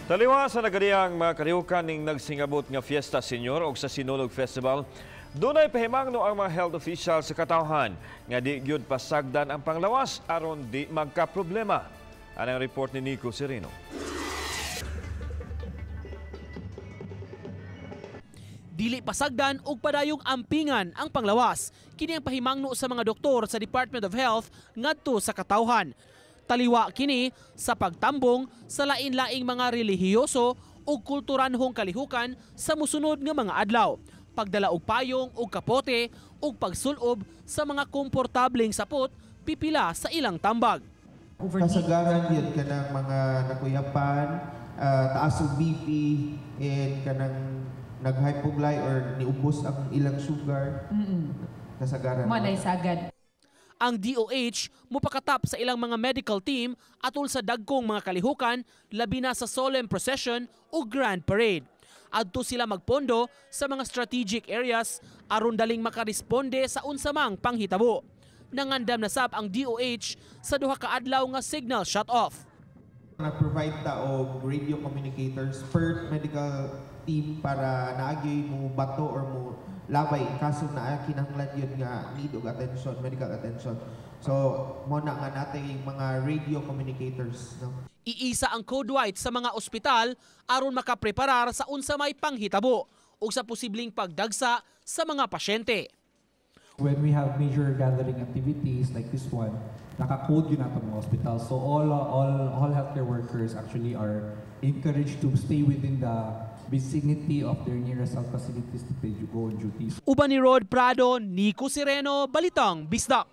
Taliwa sa nagadiyang mga kalihukan ning nagsingabot nga Fiesta Senior o sa Sinulog Festival, dunay pahimangno ang mga health officials sa katawhan nga di gyud pasagdan ang panglawas aron di magka-problema. Anang report ni Nico Sereno. Dili pasagdan ug padayong ampingan ang panglawas. Kini ang pahimangno sa mga doktor sa Department of Health ngadto sa katawhan. Taliwa kini sa pagtambong sa lain-laing mga relihiyoso ug kulturanhong kalihukan sa musunod nga mga adlaw. Pagdala og payong ug kapote ug pagsulob sa mga komportableng sapot pipila sa ilang tambag. Kasagaran yun kanang mga nakuyapan, taas og BP, and kanang nag-hypogly or niubos ang ilang sugar. Kasagaran. Manay sagad. Ang DOH mupakatap sa ilang mga medical team atol sa dagkong mga kalihukan, labi na sa solemn procession o grand parade. Adto sila magpondo sa mga strategic areas aron daling makaresponde sa unsamang panghitabo. Nangandam na sab ang DOH sa duha ka adlaw nga signal shut-off. Nag-provide ta og radio communicators per medical team para naagyoy mo bato or mo labay kaso na kinahanglan yun nga need og attention, medical attention. So mo na nga natin mga radio communicators, no? Iisa ang code white sa mga ospital aron makapreparar sa unsa may panghitabo ug sa posibleng pagdagsa sa mga pasyente. When we have major gathering activities like this one, naka-code yun natin mga hospital. So all healthcare workers actually are encouraged to stay within the vicinity of their nearest health facilities that they go on duties. Uban ni Rod Prado, Nico Sereno, Balitang Bisdak.